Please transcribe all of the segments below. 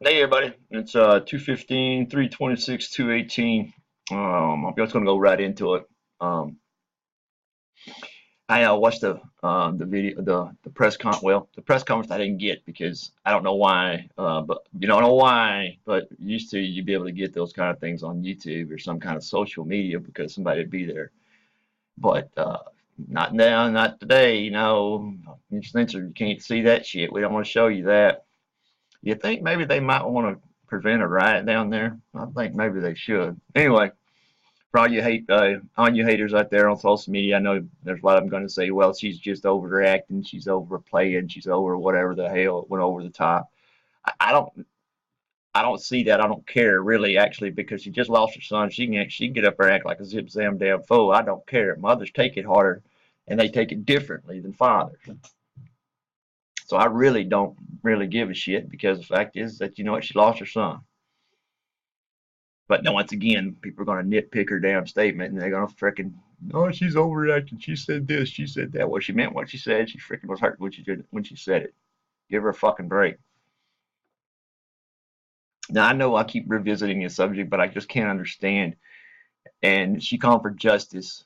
Hey everybody, it's 215, 326, 218. I'm just gonna go right into it. Um, I watched the video, the press con. Well, the press conference I didn't get because I don't know why. But you don't know why. But used to you'd be able to get those kind of things on YouTube or some kind of social media because somebody would be there. But not now, not today. You can't see that shit. We don't want to show you that. You think maybe they might want to prevent a riot down there? I think maybe they should. Anyway, for all you haters out there on social media, I know there's a lot of them going to say, "Well, she's just overreacting, she's overplaying, she's over whatever the hell it went over the top." I don't see that. I don't care really, actually, because she just lost her son. She can get up there and act like a zip zam damn fool. I don't care. Mothers take it harder, and they take it differently than fathers. So I really don't really give a shit because the fact is that you know what, she lost her son. But no, once again, people are going to nitpick her damn statement and they're going to frickin', oh, she's overreacting. She said this, she said that. Well, she meant what she said. She frickin' was hurt when she said it. Give her a fucking break. Now, I know I keep revisiting this subject, but I just can't understand. And she called for justice.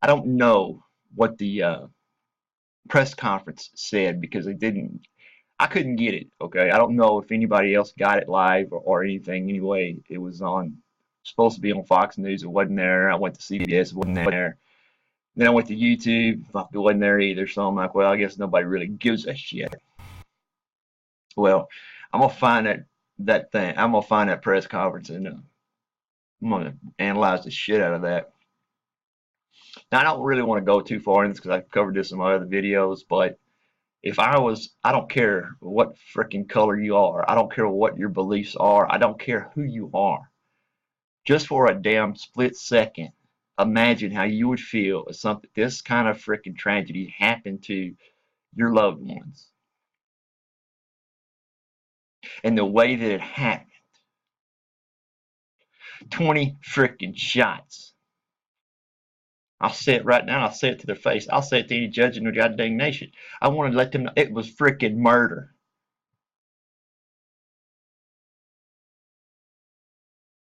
I don't know what the press conference said because they didn't. I couldn't get it. Okay, I don't know if anybody else got it live or anything. Anyway, it was on supposed to be on Fox News. It wasn't there. I went to CBS. It wasn't there. Then I went to YouTube. Fuck, it wasn't there either. So I'm like, well, I guess nobody really gives a shit. Well, I'm gonna find that thing. I'm gonna find that press conference and I'm gonna analyze the shit out of that. Now I don't really want to go too far in this because I've covered this in my other videos, but if I was, I don't care what freaking color you are. I don't care what your beliefs are. I don't care who you are. Just for a damn split second, imagine how you would feel if something, this kind of freaking tragedy happened to your loved ones. And the way that it happened, 20 freaking shots. I'll say it right now. I'll say it to their face. I'll say it to any judge in the goddamn nation. I want to let them know it was freaking murder.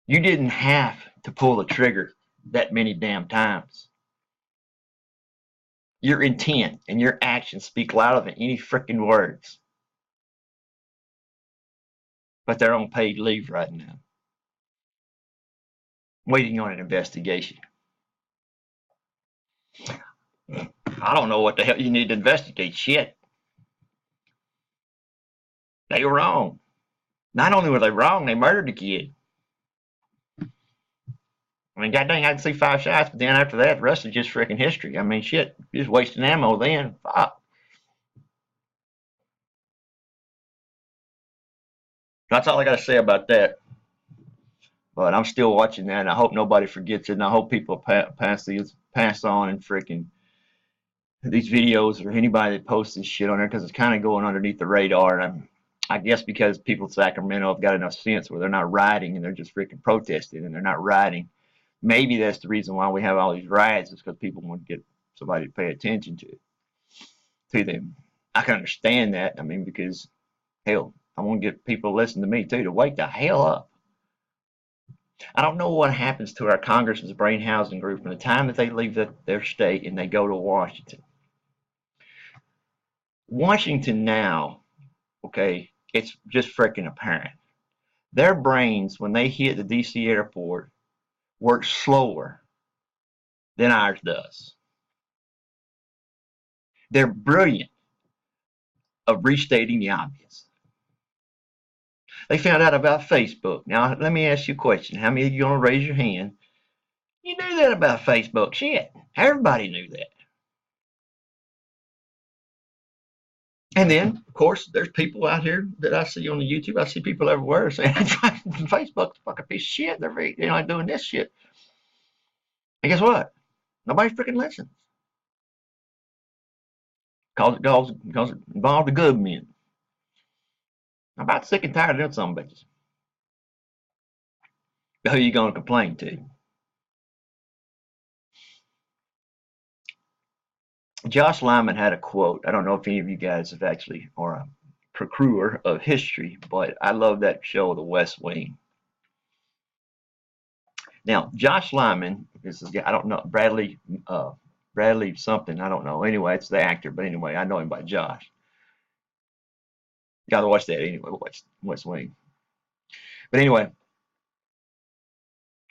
You didn't have to pull the trigger that many damn times. Your intent and your actions speak louder than any freaking words. But they're on paid leave right now, waiting on an investigation. I don't know what the hell you need to investigate. Shit. They were wrong. Not only were they wrong, they murdered the kid. I mean, goddamn, I can see 5 shots, but then after that, the rest is just freaking history. I mean, shit, you're just wasting ammo then. Fuck. That's all I got to say about that. But I'm still watching that, and I hope nobody forgets it, and I hope people pass on and freaking these videos or anybody that posts this shit on there because it's kind of going underneath the radar. And I guess because people in Sacramento have got enough sense where they're not rioting and they're just freaking protesting and they're not rioting. Maybe that's the reason why we have all these riots is because people want to get somebody to pay attention to them. I can understand that. I mean, because hell, I want to get people to listen to me too to wake the hell up. I don't know what happens to our congressman's brain housing group from the time that they leave their state and they go to Washington. Washington now, okay, it's just freaking apparent. Their brains, when they hit the DC airport, work slower than ours does. They're brilliant of restating the obvious. They found out about Facebook. Now, let me ask you a question. How many of you going to raise your hand? You knew that about Facebook. Shit. Everybody knew that. And then, of course, there's people out here that I see on the YouTube. I see people everywhere saying Facebook's a fucking piece of shit. They're doing this shit. And guess what? Nobody freaking listens. Because it involved the government. I'm about sick and tired of them some bitches. But who are you going to complain to? Josh Lyman had a quote. I don't know if any of you guys have actually or procure of history, but I love that show, The West Wing. Now, Josh Lyman, this is, I don't know, Bradley something, I don't know. Anyway, it's the actor, but anyway, I know him by Josh. You gotta watch that anyway, watch West Wing. But anyway,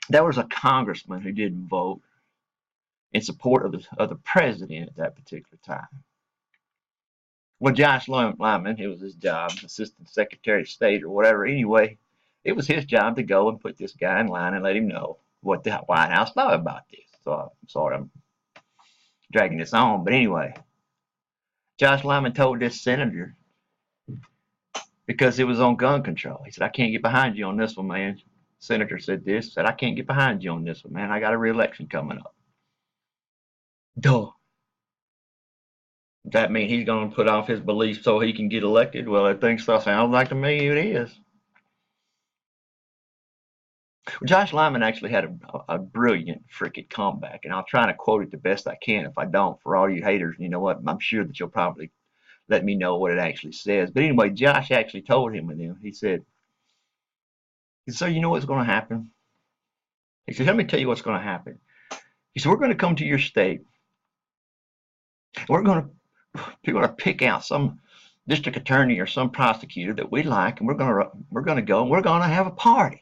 there was a congressman who didn't vote in support of the president at that particular time. Well, Josh Lyman, it was his job, Assistant Secretary of State or whatever. Anyway, it was his job to go and put this guy in line and let him know what the White House thought about this. So I'm sorry I'm dragging this on, but anyway, Josh Lyman told this senator, because it was on gun control. He said, I can't get behind you on this one, man. Senator said this, said, I can't get behind you on this one, man. I got a re-election coming up. Duh. Does that mean he's going to put off his beliefs so he can get elected? Well, I think so. Sounds like to me it is. Josh Lyman actually had a brilliant freaking comeback, and I'll try to quote it the best I can. If I don't, for all you haters, you know what? I'm sure that you'll probably let me know what it actually says. But anyway, Josh actually told him, he said, so you know what's going to happen? He said, let me tell you what's going to happen. He said, we're going to come to your state. We're going to pick out some district attorney or some prosecutor that we like, and we're going to go and we're going to have a party.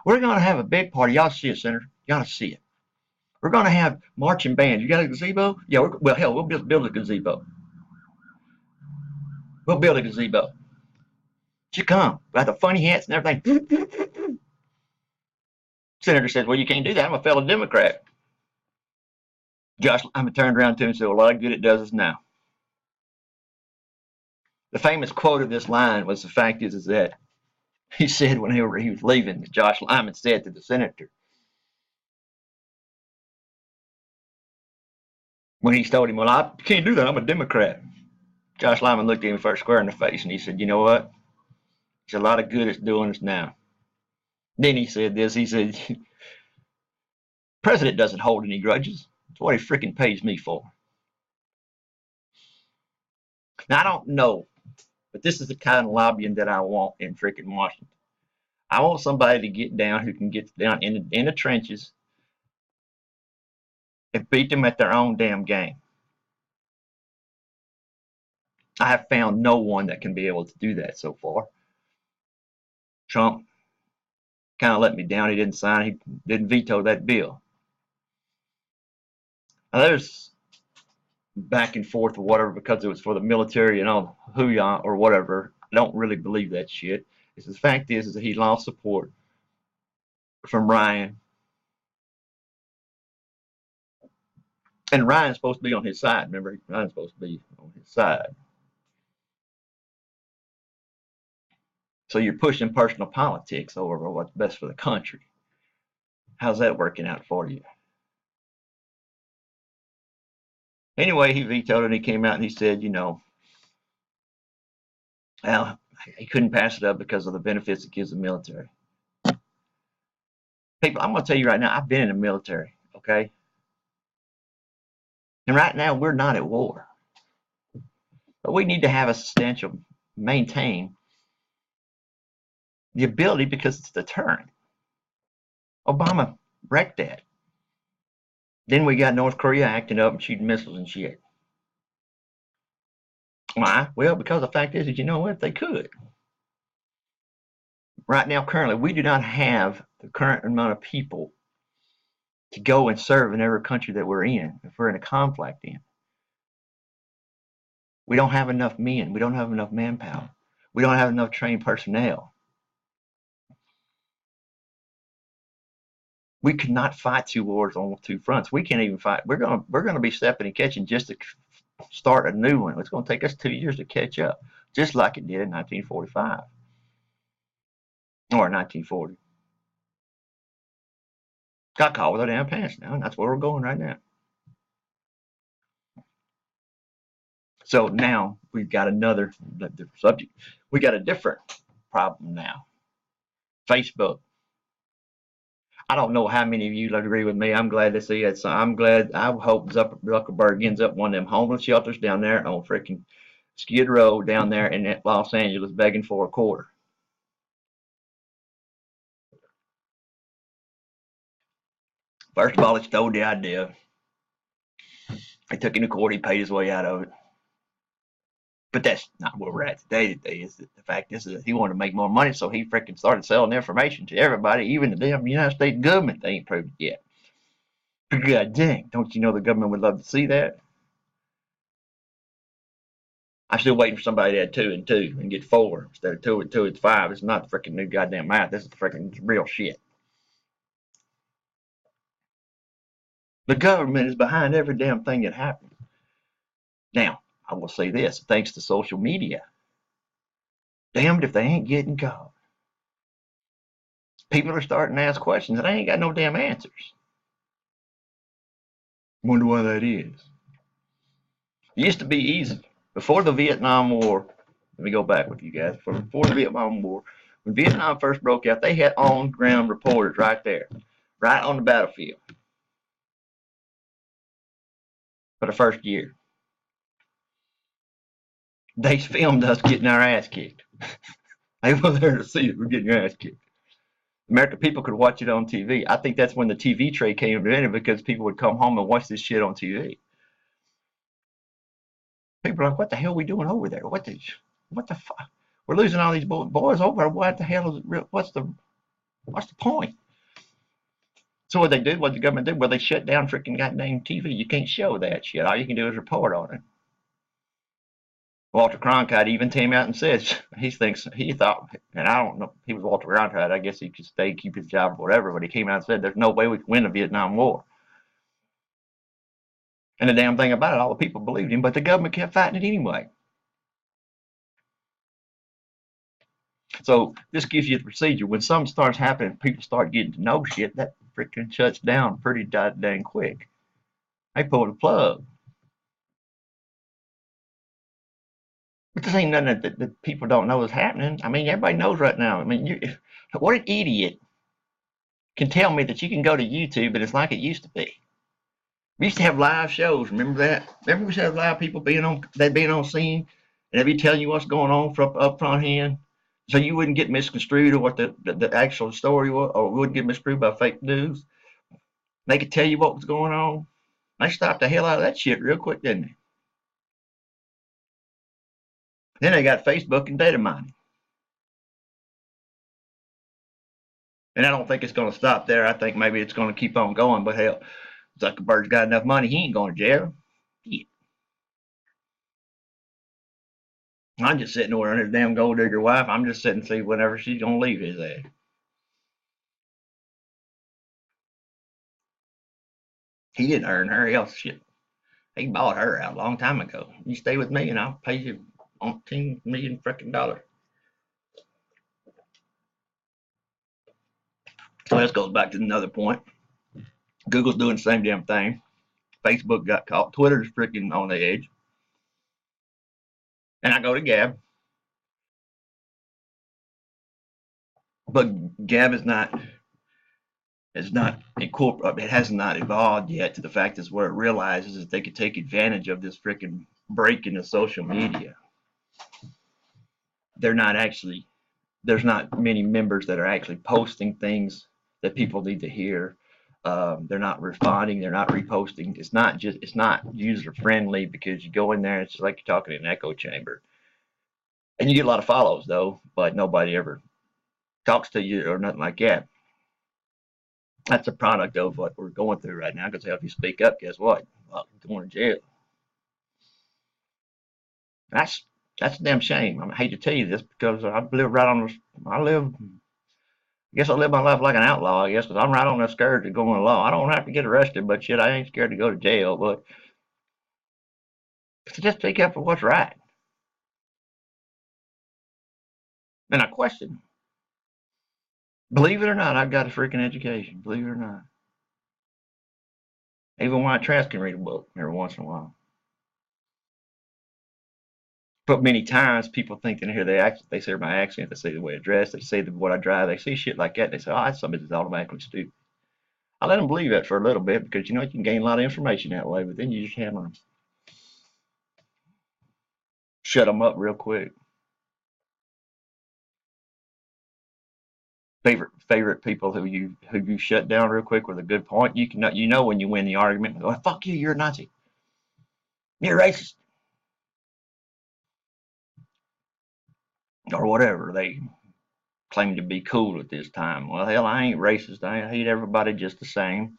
We're going to have a big party. Y'all see it, Senator. Y'all see it. We're going to have marching bands. You got a gazebo? Yeah. Well, hell, we'll build a gazebo. We'll build a gazebo. You come. We got the funny hats and everything. Senator says, well, you can't do that. I'm a fellow Democrat. Josh Lyman turned around to him and said, well, a lot of good it does us now. The famous quote of this line was, the fact is that he said when he was leaving, Josh Lyman said to the senator, when he told him, well, I can't do that. I'm a Democrat. Josh Lyman looked at him first square in the face and he said, you know what? It's a lot of good it's doing us now. Then he said this, he said, President doesn't hold any grudges. It's what he freaking pays me for. Now, I don't know, but this is the kind of lobbying that I want in freaking Washington. I want somebody to get down who can get down in the trenches and beat them at their own damn game. I have found no one that can be able to do that so far. Trump kind of let me down. He didn't sign. He didn't veto that bill. Now, there's back and forth or whatever because it was for the military and all hoo-yah or whatever. I don't really believe that shit. The fact is that he lost support from Ryan. And Ryan's supposed to be on his side. Remember, Ryan's supposed to be on his side. So you're pushing personal politics over what's best for the country. How's that working out for you? Anyway, he vetoed it and he came out and he said, you know, well, he couldn't pass it up because of the benefits it gives the military. People, I'm going to tell you right now, I've been in the military, okay? And right now, we're not at war. But we need to have a substantial, maintain the ability because it's a deterrent. Obama wrecked that. Then we got North Korea acting up and shooting missiles and shit. Why? Well, because the fact is, you know what? They could. Right now, currently, we do not have the current amount of people to go and serve in every country that we're in, if we're in a conflict in. We don't have enough men. We don't have enough manpower. We don't have enough trained personnel. We could not fight two wars on two fronts. We can't even fight. We're gonna be stepping and catching just to start a new one. It's going to take us 2 years to catch up, just like it did in 1945 or 1940. Got caught with our damn pants now, and that's where we're going right now. So now we've got another different subject. We got a different problem now. Facebook. I don't know how many of you agree with me. I'm glad to see it. So I'm glad. I hope Zuckerberg ends up one of them homeless shelters down there on freaking Skid Row down there in Los Angeles begging for a quarter. First of all, he stole the idea. He took in a quarter, he paid his way out of it. But that's not where we're at today. Today is the fact is that he wanted to make more money, so he freaking started selling information to everybody, even the damn United States government. They ain't proved it yet. But god dang, don't you know the government would love to see that? I'm still waiting for somebody to add 2 and 2 and get 4 instead of 2 and 2. It's 5. It's not the freaking new goddamn math. This is the freaking real shit. The government is behind every damn thing that happens. Now, I will say this, thanks to social media, damned if they ain't getting caught. People are starting to ask questions and I ain't got no damn answers. Wonder why that is. It used to be easy. Before the Vietnam War, let me go back with you guys. Before the Vietnam War, when Vietnam first broke out, they had on-ground reporters right there, right on the battlefield for the first year. They filmed us getting our ass kicked. They were there to see it. We're getting your ass kicked. American people could watch it on TV. I think that's when the TV trade came invented because people would come home and watch this shit on TV. People are like, what the hell are we doing over there? What the fuck? We're losing all these boys over. What the hell is it? What's the point? So what the government did, well, they shut down freaking goddamn TV. You can't show that shit. All you can do is report on it. Walter Cronkite even came out and says he thought, and I don't know, he was Walter Cronkite. I guess he could stay, keep his job, or whatever. But he came out and said, "There's no way we can win the Vietnam War." And the damn thing about it, all the people believed him, but the government kept fighting it anyway. So this gives you the procedure. When something starts happening, people start getting to know shit, that freaking shuts down pretty dang quick. They pull the plug. But this ain't nothing that people don't know is happening. I mean, everybody knows right now. I mean, what an idiot can tell me that you can go to YouTube and it's like it used to be. We used to have live shows. Remember that? Remember we used to have live people being on scene and they'd be telling you what's going on from up front hand, so you wouldn't get misconstrued or what the actual story was, or wouldn't get misconstrued by fake news. They could tell you what was going on. They stopped the hell out of that shit real quick, didn't they? Then they got Facebook and data mining. And I don't think it's going to stop there. I think maybe it's going to keep on going. But hell, Zuckerberg's got enough money. He ain't going to jail. Yeah. I'm just sitting over on his damn gold digger wife. I'm just sitting to see whenever she's going to leave his ass. He didn't earn her. He bought her out a long time ago. You stay with me and I'll pay you $10 million freaking dollars. So this goes back to another point. Google's doing the same damn thing. Facebook got caught. Twitter's freaking on the edge. And I go to Gab. But Gab is not incorporated. It has not evolved yet to the fact is where it realizes that they could take advantage of this freaking break into social media. There's not many members that are actually posting things that people need to hear. They're not responding. They're not reposting. It's not user friendly because you go in there and it's just like you're talking in an echo chamber. And you get a lot of follows though, but nobody ever talks to you or nothing like that. That's a product of what we're going through right now. Because if you speak up, guess what? Well, you're going to jail. That's a damn shame. I hate to tell you this because I live right on this. I guess I live my life like an outlaw, I guess, because I'm right on the scourge of going along. I don't have to get arrested, but shit, I ain't scared to go to jail. But just speak up for what's right. And I question. Believe it or not, I've got a freaking education. Believe it or not. Even White Trash can read a book every once in a while. But many times people think that here they say my accent, they say the way I dress, they say what I drive, they see shit like that. They say, oh, that's somebody that's automatically stupid. I let them believe that for a little bit because you can gain a lot of information that way, but then you just hammer them. Shut them up real quick. Favorite people who you shut down real quick with a good point. You know when you win the argument. Go, fuck you, you're a Nazi. You're racist. Or whatever they claim to be cool at this time. Well, hell, I ain't racist. I hate everybody just the same.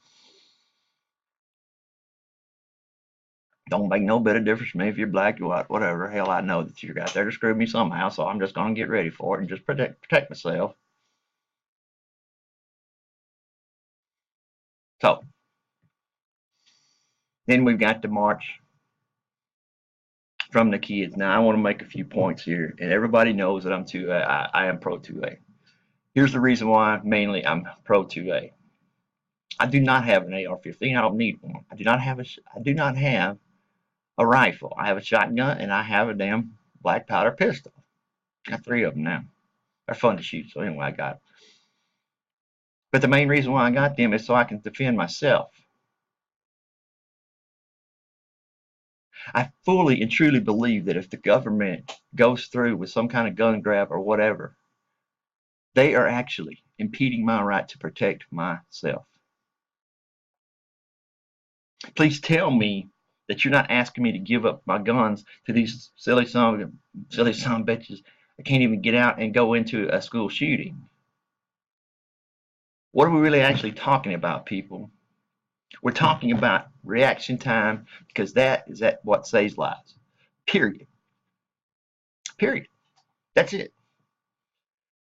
Don't make no bit of difference to me if you're black, you're white, whatever. Hell, I know that you're out there to screw me somehow, so I'm just gonna get ready for it and just protect myself. So then we've got the march from the kids. Now I want to make a few points here, and everybody knows that I'm 2A. I am pro 2A. Here's the reason why mainly I'm pro 2A. I do not have an AR-15. I don't need one. I do not have a rifle. I have a shotgun and I have a damn black powder pistol. Got 3 of them now. They're fun to shoot, so anyway, I got them. But the main reason why I got them is so I can defend myself. I fully and truly believe that if the government goes through with some kind of gun grab or whatever, they are actually impeding my right to protect myself. Please tell me that you're not asking me to give up my guns to these silly son bitches that can't even get out and go into a school shooting. What are we really actually talking about, people? We're talking about reaction time because that is what saves lives. Period. Period. That's it.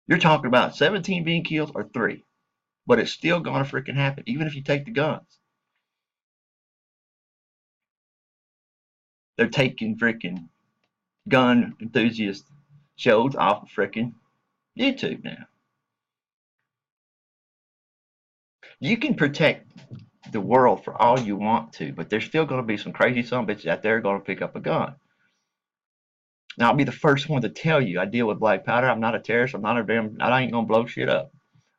You're talking about 17 being killed or 3, but it's still gonna freaking happen, even if you take the guns. They're taking freaking gun enthusiast shows off of freaking YouTube now. You can protect the world for all you want to, but there's still going to be some crazy son bitches out there going to pick up a gun. Now, I'll be the first one to tell you I deal with black powder. I'm not a terrorist. I ain't going to blow shit up.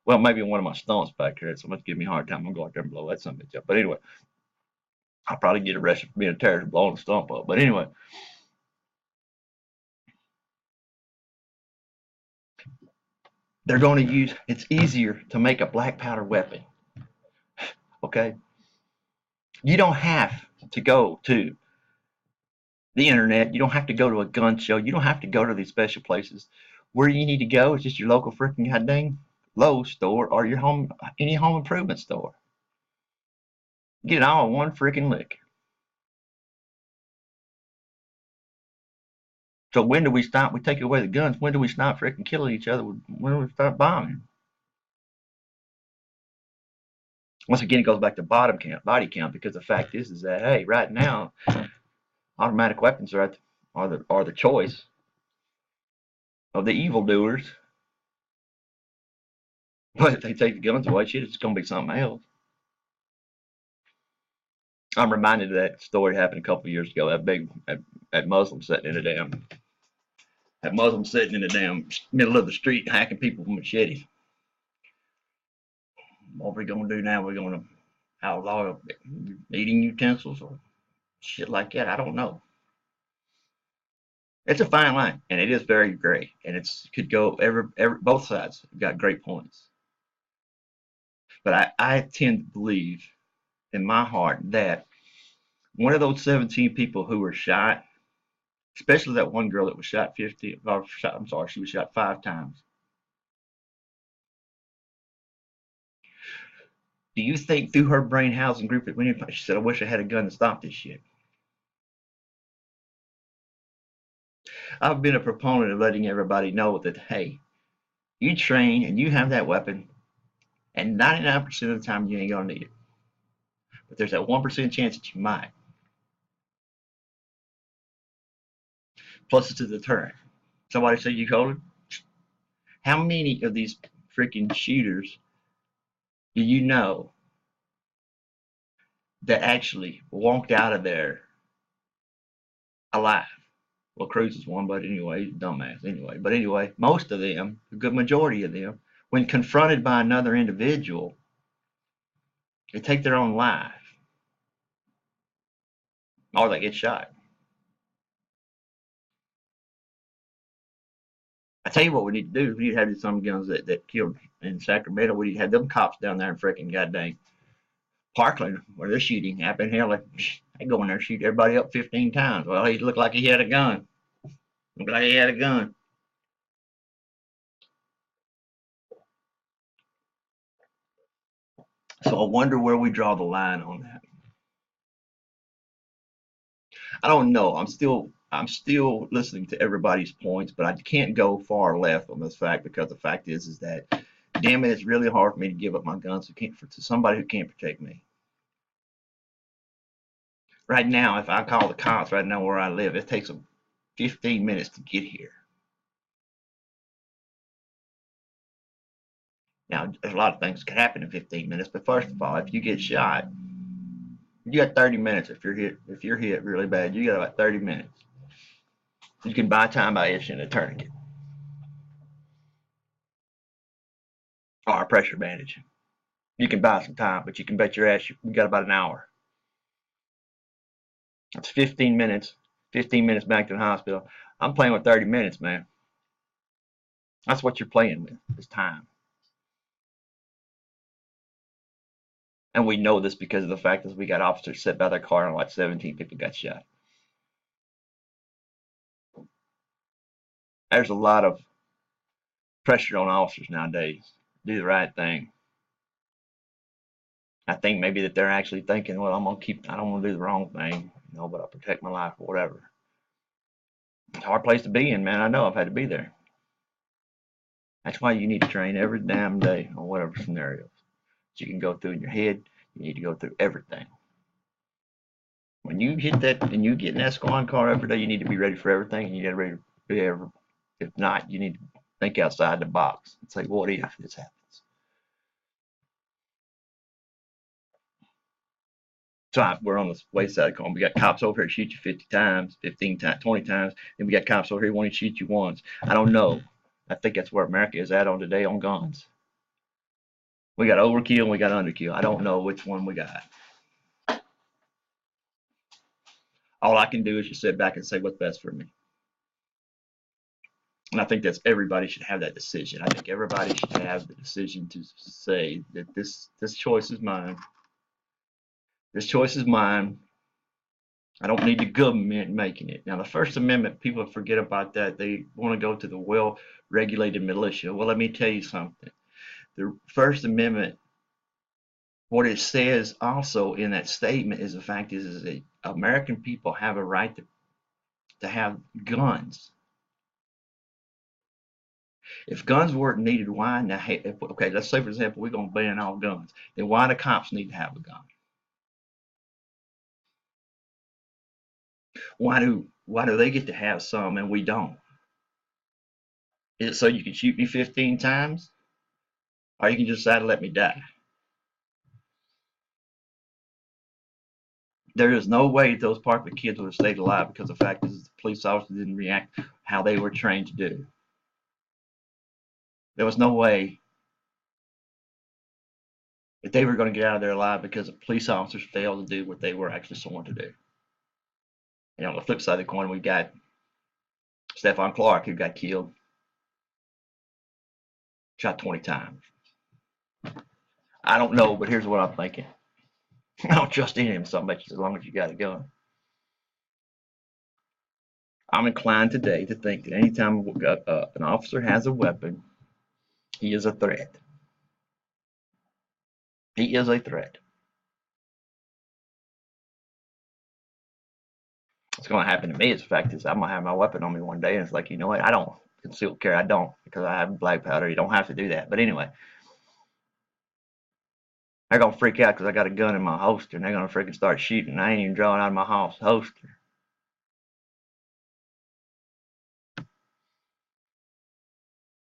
Well, maybe one of my stunts back there. Someone's giving me a hard time. I'm going to go out there and blow that son bitch up. But anyway, I'll probably get arrested for being a terrorist blowing a stump up. But anyway, they're going to use, it's easier to make a black powder weapon. Okay? You don't have to go to the internet. You don't have to go to a gun show. You don't have to go to these special places. Where you need to go is just your local freaking goddamn Lowe's store or your any home improvement store. Get it all in one freaking lick. So when do we stop? We take away the guns. When do we stop freaking killing each other? When do we start bombing? Once again, it goes back to body count, because the fact is that hey, right now, automatic weapons are the choice of the evildoers. But if they take the guns away, shit, it's gonna be something else. I'm reminded of that story happened a couple of years ago. That Muslim sitting in the damn middle of the street hacking people with machetes. What are we gonna do now? We're gonna outlaw eating utensils or shit like that. I don't know. It's a fine line, and it is very gray, and it's could go both sides have got great points. But I tend to believe in my heart that one of those 17 people who were shot, especially that one girl that was shot 50, or shot, I'm sorry, she was shot 5 times. Do you think through her brain housing group that went in, she said, I wish I had a gun to stop this shit? I've been a proponent of letting everybody know that, hey, you train and you have that weapon, and 99% of the time you ain't going to need it. But there's that 1% chance that you might. Plus, it's a deterrent. Somebody say you hold it. How many of these freaking shooters do you know that actually walked out of there alive? Well, Cruz is one, but anyway, he's a dumbass anyway. But anyway, most of them, a good majority of them, when confronted by another individual, they take their own life or they get shot. I tell you what we need to do. We need to have some guns that killed in Sacramento. We need to have them cops down there in freaking goddamn Parkland where they're shooting happened. Hell, they go in there and shoot everybody up 15 times. Well, he looked like he had a gun. Looked like he had a gun. So I wonder where we draw the line on that. I don't know. I'm still listening to everybody's points, but I can't go far left on this fact because the fact is that damn it, it's really hard for me to give up my guns to somebody who can't protect me. Right now, if I call the cops right now where I live, it takes them 15 minutes to get here. Now, there's a lot of things that can happen in 15 minutes, but first of all, if you get shot, you got 30 minutes. If you're hit really bad, you got about 30 minutes. You can buy time by issuing a tourniquet or a pressure bandage. You can buy some time, but you can bet your ass you got about an hour. That's 15 minutes. 15 minutes back to the hospital. I'm playing with 30 minutes, man. That's what you're playing with, is time. And we know this because of the fact that we got officers sit by their car and like 17 people got shot. There's a lot of pressure on officers nowadays to do the right thing. I think maybe that they're actually thinking, well, I don't want to do the wrong thing, but I'll protect my life or whatever. It's a hard place to be in, man. I know I've had to be there. That's why you need to train every damn day on whatever scenarios you can go through in your head. You need to go through everything. When you hit that and you get in that squad car every day, you need to be ready for everything. And you got to ready to be ever. If not, you need to think outside the box and say, what if this happens? So we're on the wayside of the coin. We got cops over here shoot you 50 times, 15 times, 20 times. Then we got cops over here want to shoot you once. I don't know. I think that's where America is at on today on guns. We got overkill and we got underkill. I don't know which one we got. All I can do is just sit back and say what's best for me. And I think that's everybody should have that decision. I think everybody should have the decision to say that this choice is mine. This choice is mine. I don't need the government making it. Now, the First Amendment, people forget about that. They want to go to the well-regulated militia. Well, let me tell you something. The First Amendment, what it says also in that statement is the fact is that American people have a right to have guns. If guns weren't needed, why now? Okay, let's say for example we're gonna ban all guns. Then why do cops need to have a gun? Why do they get to have some and we don't? Is it so you can shoot me 15 times, or you can just decide to let me die? There is no way those Parkland kids would have stayed alive because the fact is the police officers didn't react how they were trained to do. There was no way that they were going to get out of there alive because the police officers failed to do what they were actually sworn to do. And on the flip side of the coin, we got Stephon Clark, who got killed, shot 20 times. I don't know, but here's what I'm thinking. I don't trust any of them so much as long as you got a gun. I'm inclined today to think that anytime an officer has a weapon, he is a threat. He is a threat. What's going to happen to me is the fact is I'm going to have my weapon on me one day and it's like, you know what, I don't conceal carry. I don't because I have black powder. You don't have to do that. But anyway, they're going to freak out because I got a gun in my holster and they're going to freaking start shooting. I ain't even drawing out of my holster.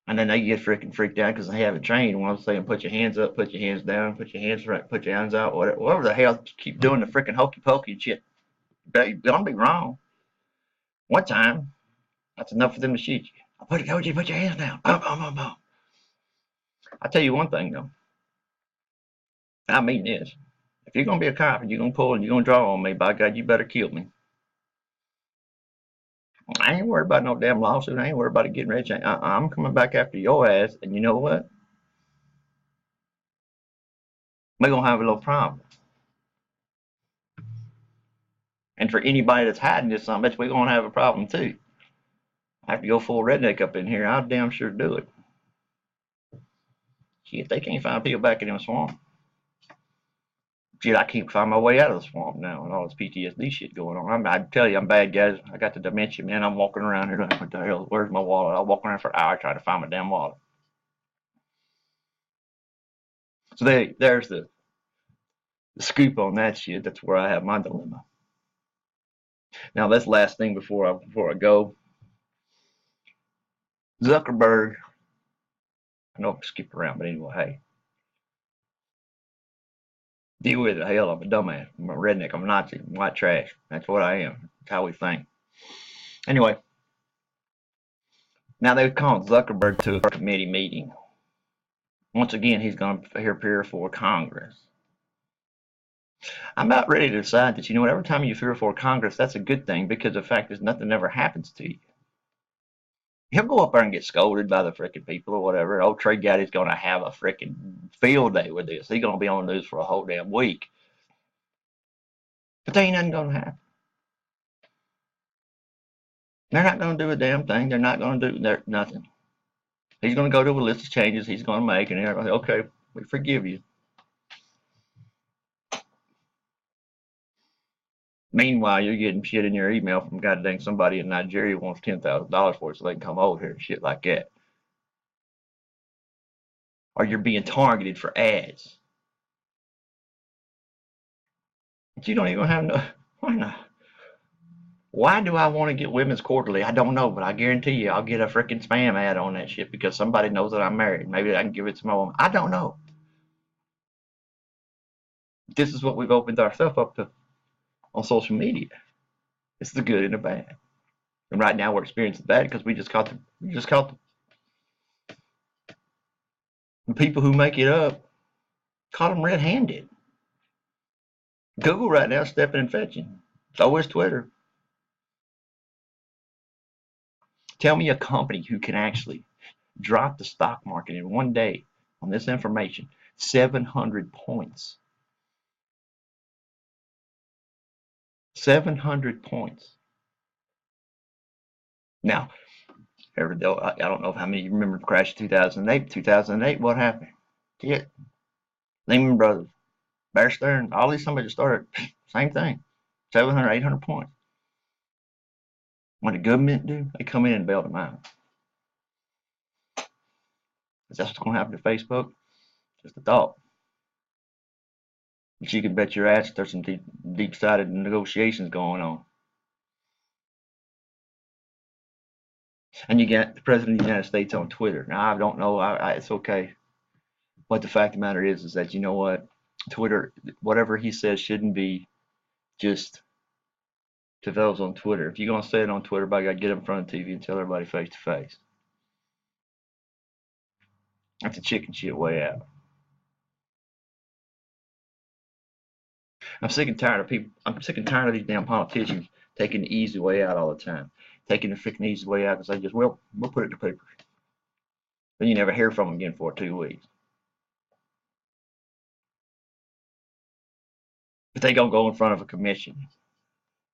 And then they get freaking freaked out because they haven't trained. When I'm saying put your hands up, put your hands down, put your hands right, put your hands out, whatever the hell, keep doing the freaking hokey pokey shit. Don't be wrong. One time, that's enough for them to shoot you. I told you to put your hands down. I'll tell you one thing though. I mean this. If you're gonna be a cop and you're gonna pull and you're gonna draw on me, by God, you better kill me. I ain't worried about no damn lawsuit. I ain't worried about it getting rich. I'm coming back after your ass. And you know what? We're going to have a little problem. And for anybody that's hiding this, I bet we're going to have a problem too. I have to go full redneck up in here. I'll damn sure do it. Shit, they can't find people back in them swamp. Shit, I can't find my way out of the swamp now and all this PTSD shit going on. I tell you, I'm bad, guys. I got the dementia, man. I'm walking around here like, what the hell? Where's my wallet? I'll walk around for an hour trying to find my damn wallet. So there's the scoop on that shit. That's where I have my dilemma. Now, this last thing before I go. Zuckerberg, I know I'm skipping around, but anyway, hey, deal with it. Hell, I'm a dumbass. I'm a redneck. I'm a Nazi. I'm white trash. That's what I am. That's how we think. Anyway, now they've called Zuckerberg to a committee meeting. Once again, he's going to appear for Congress. I'm about ready to decide that, you know what, every time you appear for Congress, that's a good thing because the fact is nothing ever happens to you. He'll go up there and get scolded by the freaking people or whatever. Old Trey Gowdy's going to have a freaking field day with this. He's going to be on the news for a whole damn week. But there ain't nothing going to happen. They're not going to do a damn thing. They're not going to do nothing. He's going to go to a list of changes he's going to make, and they're going to say, okay, we forgive you. Meanwhile, you're getting shit in your email from goddamn somebody in Nigeria who wants $10,000 for it so they can come over here and shit like that. Or you're being targeted for ads. But you don't even have no. Why not? Why do I want to get Women's Quarterly? I don't know, but I guarantee you I'll get a freaking spam ad on that shit because somebody knows that I'm married. Maybe I can give it to my woman. I don't know. This is what we've opened ourselves up to on social media. It's the good and the bad. And right now we're experiencing bad because we just caught the people who make it up, caught them red-handed. Google right now is stepping and fetching. So is Twitter. Tell me a company who can actually drop the stock market in one day on this information 700 points. 700 points. Now, I don't know how many you remember the crash of 2008. 2008, what happened? Yeah, Lehman Brothers, Bear Stearns, all these somebody just started, same thing, 700, 800 points. What the government do? They come in and bail them out. Is that what's going to happen to Facebook? Just a thought. But you can bet your ass there's some deep-sided negotiations going on. And you got the President of the United States on Twitter. Now, I don't know. It's okay. But the fact of the matter is that, you know what? Twitter, whatever he says shouldn't be just to those on Twitter. If you're going to say it on Twitter, by God, get in front of TV and tell everybody face to face. That's a chicken shit way out. I'm sick and tired of people. I'm sick and tired of these damn politicians taking the easy way out all the time. Taking the freaking easy way out because they just, well, we'll put it in the paper. Then you never hear from them again for 2 weeks. But they gonna go in front of a commission.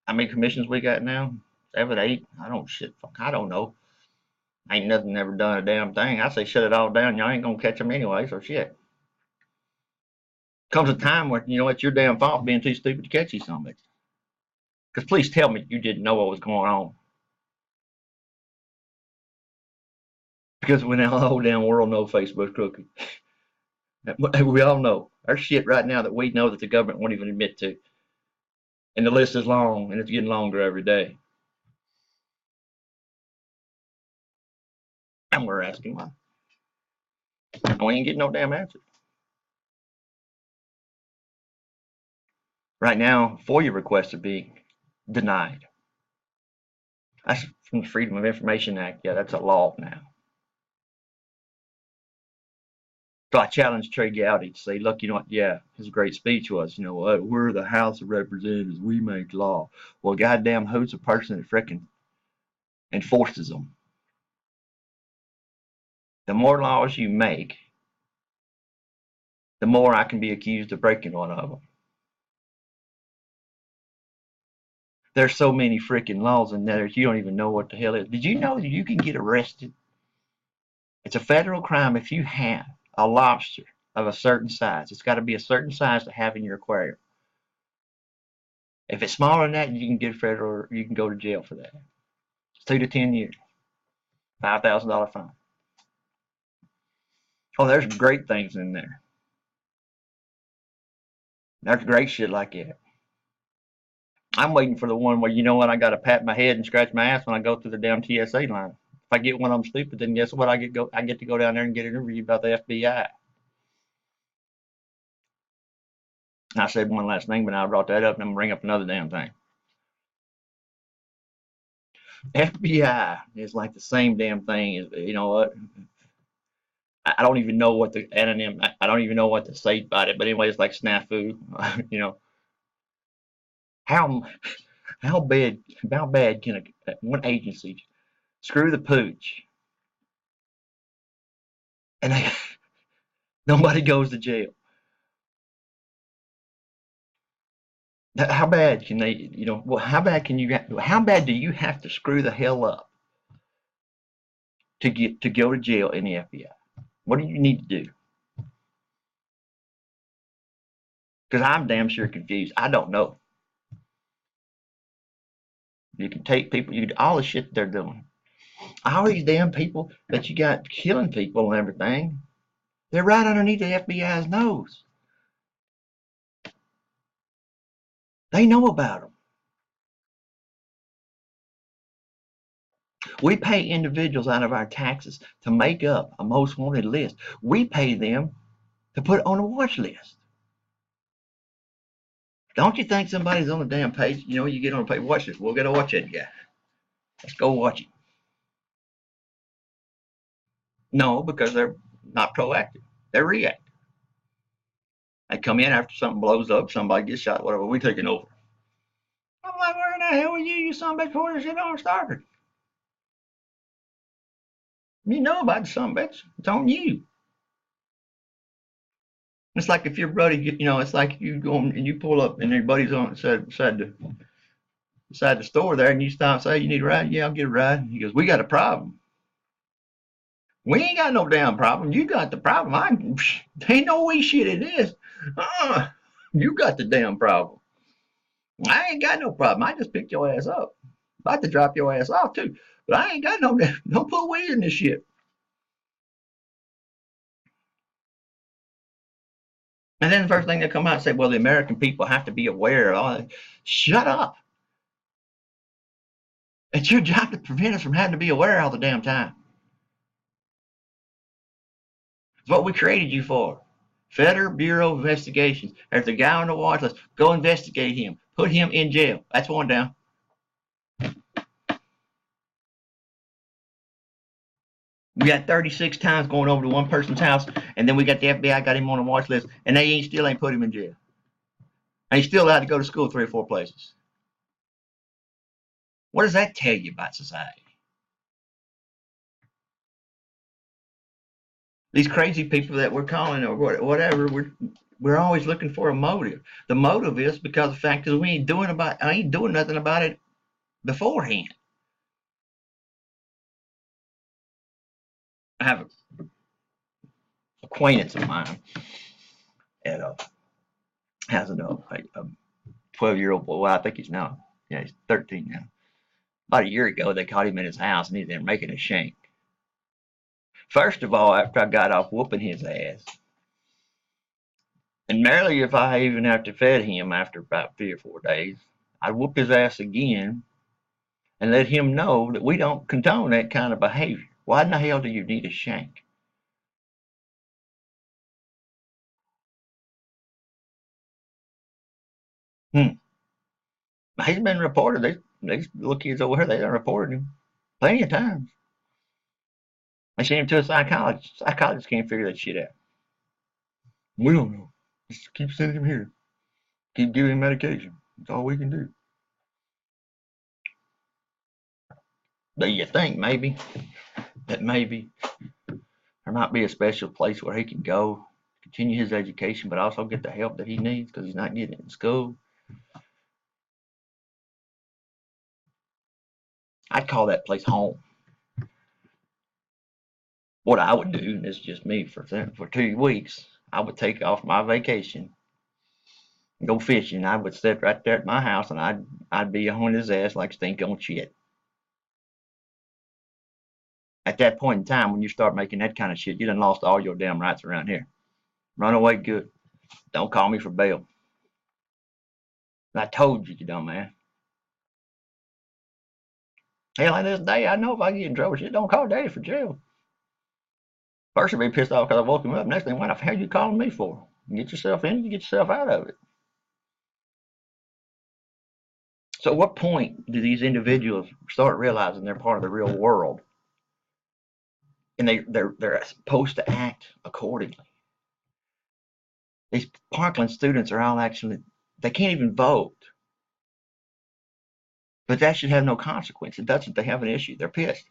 How many commissions we got now? 7, 8? I don't know. Ain't nothing ever done a damn thing. I say shut it all down. Y'all ain't gonna catch them anyway, so shit. Comes a time where, you know, it's your damn fault for being too stupid to catch these somebody. Because please tell me you didn't know what was going on. Because when the whole damn world knows Facebook's crooked. We all know. There's shit right now that we know that the government won't even admit to. And the list is long, and it's getting longer every day. And we're asking why. And we ain't getting no damn answer. Right now, FOIA requests are being denied. That's from the Freedom of Information Act. Yeah, that's a law now. So I challenged Trey Gowdy to say, look, you know what? Yeah, his great speech was, you know what? We're the House of Representatives. We make law. Well, goddamn, who's the person that frickin' enforces them. The more laws you make, the more I can be accused of breaking one of them. There's so many freaking laws in there you don't even know what the hell it is. Did you know that you can get arrested? It's a federal crime if you have a lobster of a certain size. It's got to be a certain size to have in your aquarium. If it's smaller than that, you can get federal. You can go to jail for that. It's 2 to 10 years, $5,000 fine. Oh, there's great things in there. There's great shit like that. I'm waiting for the one where, you know what, I got to pat my head and scratch my ass when I go through the damn TSA line. If I get one of them stupid, then guess what? I get to go down there and get interviewed by the FBI. I said one last thing, but I brought that up, and I'm gonna bring up another damn thing. FBI is like the same damn thing as, you know what? I don't even know what the anonym. I don't even know what to say about it. But anyway, it's like snafu. You know, how how bad can one agency screw the pooch and nobody goes to jail? How bad can they? You know, well, how bad can you? How bad do you have to screw the hell up to go to jail in the FBI? What do you need to do? Because I'm damn sure confused. I don't know. You can take people. You can, all the shit they're doing. All these damn people that you got killing people and everything. They're right underneath the FBI's nose. They know about them. We pay individuals out of our taxes to make up a most wanted list. We pay them to put on a watch list. Don't you think somebody's on the damn page? You know, you get on a page, watch this. We'll get to watch that guy. Let's go watch it. No, because they're not proactive. They're reactive. They come in after something blows up, somebody gets shot, whatever. We taking over. I'm like, where in the hell were you son of a bitch, before this shit on started? You know about the son of a bitch. It's on you. It's like if your buddy, you know, it's like you go and you pull up and your buddy's on beside the store there, and you stop and say, you need a ride? Yeah, I'll get a ride. He goes, we got a problem. We ain't got no damn problem. You got the problem. Ain't no way shit it is. You got the damn problem. I ain't got no problem. I just picked your ass up. About to drop your ass off too. But I ain't got no, don't put weed in this shit. And then the first thing they come out and say, well, the American people have to be aware of all that. Shut up. It's your job to prevent us from having to be aware all the damn time. It's what we created you for. Federal Bureau of Investigations. There's a guy on the watch list. Go investigate him. Put him in jail. That's one down. We got 36 times going over to one person's house, and then we got the FBI got him on the watch list, and they still ain't put him in jail. And he's still allowed to go to school 3 or 4 places. What does that tell you about society? These crazy people that we're calling or whatever, we're always looking for a motive. The motive is because the fact is I ain't doing nothing about it beforehand. I have an acquaintance of mine at has a 12-year-old boy. Well, I think he's 13 now. About a year ago, they caught him in his house and he's there making a shank. First of all, after I got off whooping his ass, and merely if I even after fed him after about 3 or 4 days, I'd whoop his ass again and let him know that we don't condone that kind of behavior. Why in the hell do you need a shank? He's been reported. These little kids over here, they done reported him plenty of times. They sent him to a psychologist. Psychologists can't figure that shit out. We don't know. Just keep sending him here. Keep giving him medication. That's all we can do. Do you think maybe that maybe there might be a special place where he can go, continue his education, but also get the help that he needs because he's not getting it in school? I'd call that place home. What I would do, and this is just me, for 2 weeks, I would take off my vacation and go fishing. I would sit right there at my house and I'd be on his ass like stink on shit. At that point in time, when you start making that kind of shit, you done lost all your damn rights around here. Run away good. Don't call me for bail. I told you, you dumb man. Hell, like this day, I know if I get in trouble, shit, don't call daddy for jail. First, he'll be pissed off because I woke him up. Next thing, what the hell are you calling me for? Get yourself in, you get yourself out of it. So, at what point do these individuals start realizing they're part of the real world, and they're supposed to act accordingly? These Parkland students are all actually, they can't even vote, but that should have no consequence. It doesn't. They have an issue. They're pissed.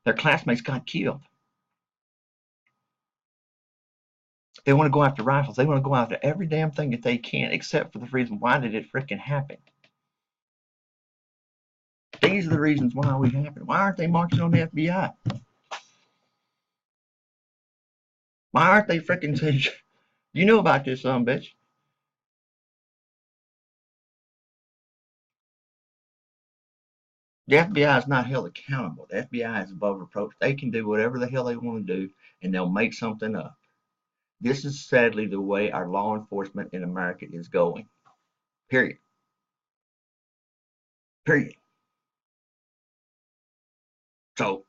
Their classmates got killed. They want to go after rifles. They want to go after every damn thing that they can, except for the reason why did it freaking happen. These are the reasons why we happen. Why aren't they marching on the FBI? Why aren't they freaking saying, you know about this son bitch? The FBI is not held accountable. The FBI is above reproach. They can do whatever the hell they want to do, and they'll make something up. This is sadly the way our law enforcement in America is going. Period. Period. So,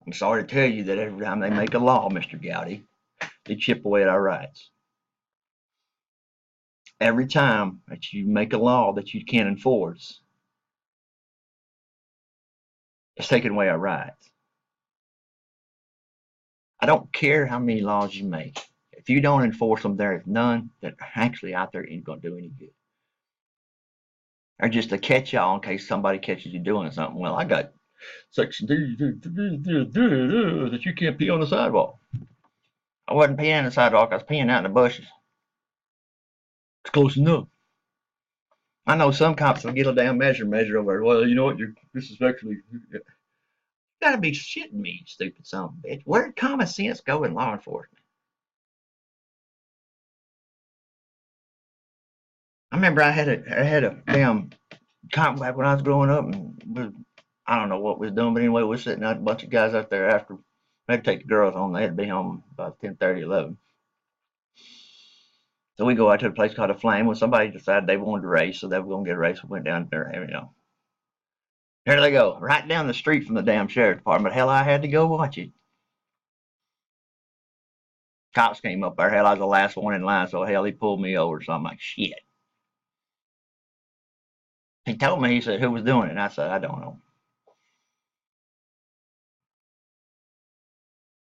I'm sorry to tell you that every time they make a law, Mr. Gowdy, they chip away at our rights. Every time that you make a law that you can't enforce, it's taking away our rights. I don't care how many laws you make. If you don't enforce them, there is none that are actually out there ain't going to do any good. Or just a catch-all in case somebody catches you doing something. Well, I got section that you can't pee on the sidewalk. I wasn't peeing on the sidewalk. I was peeing out in the bushes. It's close enough. I know some cops will get a damn measure over there. Well, you know what? This is actually. You gotta be shitting me, you stupid son of a bitch. Where did common sense go in law enforcement? I remember I had a damn cop back when I was growing up, and I don't know what we was doing, but anyway, we were sitting out a bunch of guys out there after they had to take the girls home. They had to be home about 10:30, 11. So we go out to a place called the Flame. When somebody decided they wanted to race, so they were gonna get a race. We went down there, Here they go, right down the street from the damn sheriff's department. Hell, I had to go watch it. Cops came up there. Hell, I was the last one in line, so hell, he pulled me over. So I'm like, shit. He told me, he said, who was doing it? And I said, I don't know.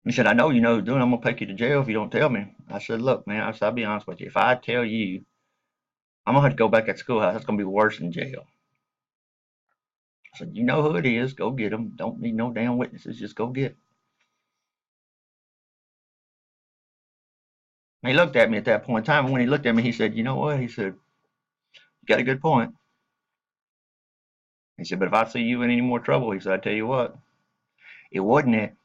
He said, I know you know who's doing it. I'm going to take you to jail if you don't tell me. I said, look, man, I'll be honest with you. If I tell you, I'm going to have to go back at schoolhouse. That's going to be worse than jail. I said, you know who it is. Go get him. Don't need no damn witnesses. Just go get him. He looked at me at that point in time. And when he looked at me, he said, you know what? He said, you got a good point. He said, but if I see you in any more trouble, he said, I tell you what, it wasn't that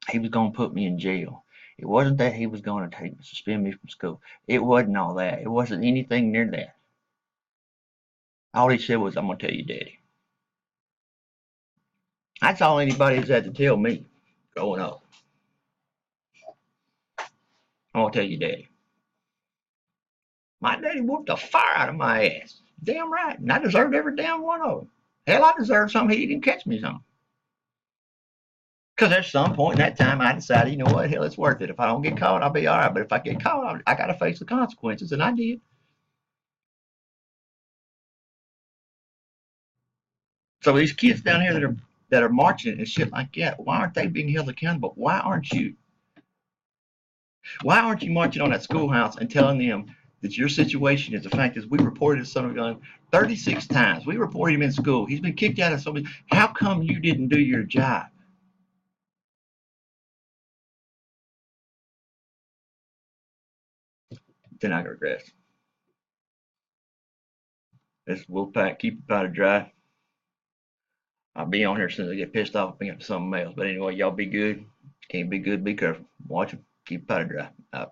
he was going to put me in jail. It wasn't that he was going to suspend me from school. It wasn't all that. It wasn't anything near that. All he said was, I'm going to tell you, Daddy. That's all anybody's had to tell me growing up. I'm going to tell you, Daddy. My daddy whooped the fire out of my ass. Damn right. And I deserved every damn one of them. Hell, I deserved something he didn't catch me some. Because at some point in that time, I decided, you know what, hell, it's worth it. If I don't get caught, I'll be all right. But if I get caught, I got to face the consequences. And I did. So these kids down here that are marching and shit like that, why aren't they being held accountable? Why aren't you marching on that schoolhouse and telling them that your situation is the fact is we reported his son of a gun 36 times. We reported him in school. He's been kicked out of so many. How come you didn't do your job? Then I regress. This Wolfpack, keep your powder dry. I'll be on here as soon as I get pissed off and pick up something else. But anyway, y'all be good. Can't be good, be careful. Watch them. Keep your powder dry.